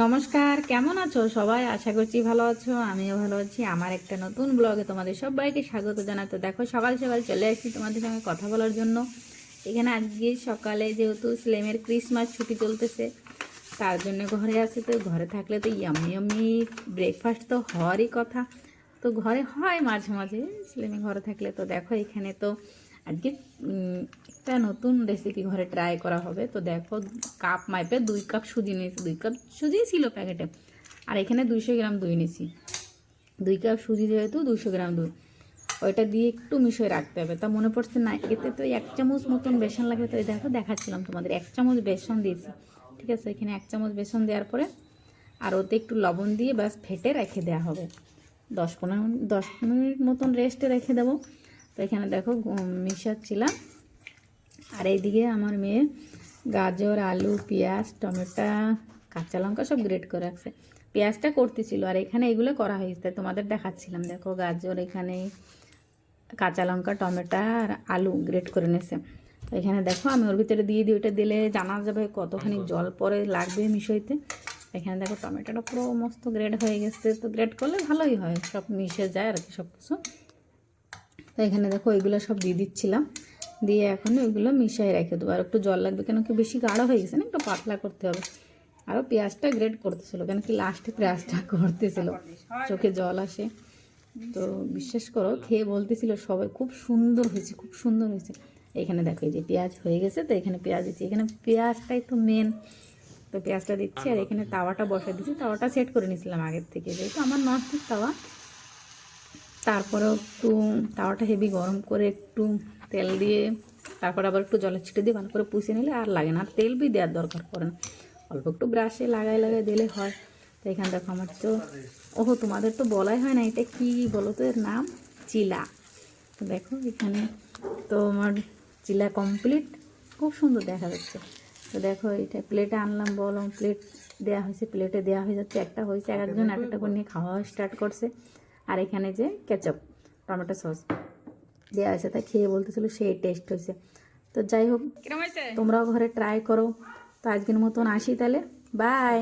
নমস্কার, কেমন আছো সবাই? আশা করছি ভালো আছো, আমিও ভালো আছি। আমার একটা নতুন ব্লগে তোমাদের সবাইকে স্বাগত জানাতে। দেখো সকাল সকাল চলে আসছি তোমাদের সঙ্গে কথা বলার জন্য। এখানে আজকে সকালে যেহেতু স্লেমের ক্রিসমাস ছুটি চলতেছে, তার জন্য ঘরে আসি। তো ঘরে থাকলে তো ইয়াম্মি ইয়াম্মি ব্রেকফাস্ট তো হওয়ারই কথা। তো ঘরে হয় মাঝে মাঝে স্লেমে ঘরে থাকলে। তো দেখো এখানে তো আজকে একটা নতুন রেসিপি ঘরে ট্রাই করা হবে। তো দেখো কাপ মাইপে 2 কাপ সুজি নিয়েছি, 2 কাপ সুজি ছিল প্যাকেটে। আর এখানে 200 গ্রাম দই নিয়েছি। 2 কাপ সুজি যেহেতু 200 গ্রাম দই, ওইটা দিয়ে একটু মিশিয়ে রাখতে হবে। তা মনে পড়ছে না, এতে তো 1 চামচ মতন বেসন লাগে। তো দেখো দেখাচ্ছিলাম তোমাদের 1 চামচ বেসন দিয়েছি। ঠিক আছে, এখানে 1 চামচ বেসন দেওয়ার পরে আর ওতে একটু লবণ দিয়ে ব্যাস ফেটে রেখে দেওয়া হবে। 10-15 মিনিট মতন রেস্টে রেখে দেবো। তো এখানে দেখো মিশাচ্ছিলাম। আর এইদিকে আমার মেয়ে গাজর, আলু, পেঁয়াজ, টমেটো, কাঁচা লঙ্কা সব গ্রেট করে রাখছে। পেঁয়াজটা করতেছিল আর এখানে এগুলো করা হয়েছে, তোমাদের দেখাচ্ছিলাম। দেখো গাজর, এখানে কাঁচা লঙ্কা, টমেটো আর আলু গ্রেট করে নিয়েছে। তো এখানে দেখো আমি ওর ভিতরে দিয়ে দিই। ওটা দিলে জানা যাবে কতখানি জল পরে লাগবে মিশাইতে। এখানে দেখো টমেটোটা পুরো মস্ত গ্রেড হয়ে গেছে। তো গ্রেড করলে ভালোই হয়, সব মিশে যায় আর কি সব কিছু। তো এখানে দেখো এগুলো সব দিয়ে দিচ্ছিলাম, দিয়ে এখন ওইগুলো মিশিয়ে রেখে দেবো। আর একটু জল লাগবে, কেন কি বেশি গাঢ় হয়ে গেছে না, একটু পাতলা করতে হবে। আরও পেঁয়াজটা গ্রেড করতেছিল, কেন কি লাস্টে পেঁয়াজটা করতেছিল, চোখে জল আসে। তো বিশ্বাস করো, খেয়ে বলতেছিল সবাই খুব সুন্দর হয়েছে, খুব সুন্দর হয়েছে। এখানে দেখো এই যে পেঁয়াজ হয়ে গেছে। তো এখানে পেঁয়াজ দিচ্ছি, এখানে পেঁয়াজটাই তো মেন। তো পেঁয়াজটা দিচ্ছি আর এখানে তাওয়াটা বসে দিচ্ছি। তাওয়াটা সেট করে নিয়েছিলাম আগের থেকে, যেহেতু আমার ননস্টিক তাওয়া। তারপরেও একটু তাওয়াটা হেভি গরম করে একটু তেল দিয়ে, তারপর আবার একটু জলের ছিটে দিয়ে ভালো করে পুষে নিলে আর লাগে না। আর তেল বি দেওয়ার দরকার পড়ে না, অল্প একটু ব্রাশে লাগাই দিলে হয়। তো এখানে দেখো আমার তো, ওহো তোমাদের তো বলাই হয় না, এটা কি বলো তো এর নাম? চিলা। তো দেখো এখানে তো আমার চিলা কমপ্লিট, খুব সুন্দর দেখা যাচ্ছে। তো দেখো এটা প্লেটে আনলাম, বললাম প্লেট দেওয়া হয়েছে, প্লেটে দেওয়া হয়ে যাচ্ছে। একটা হয়েছে, এক একজন এক একটা করে নিয়ে খাওয়া স্টার্ট করছে। আর এখানে যে কেচাপ, টমেটো সস দেওয়া আছে, তাই খেয়ে বলতেছিল সেই টেস্ট হয়েছে। তো যাই হোক, তোমরাও ঘরে ট্রাই করো। তো আজকের মতন আসি তাহলে, বাই।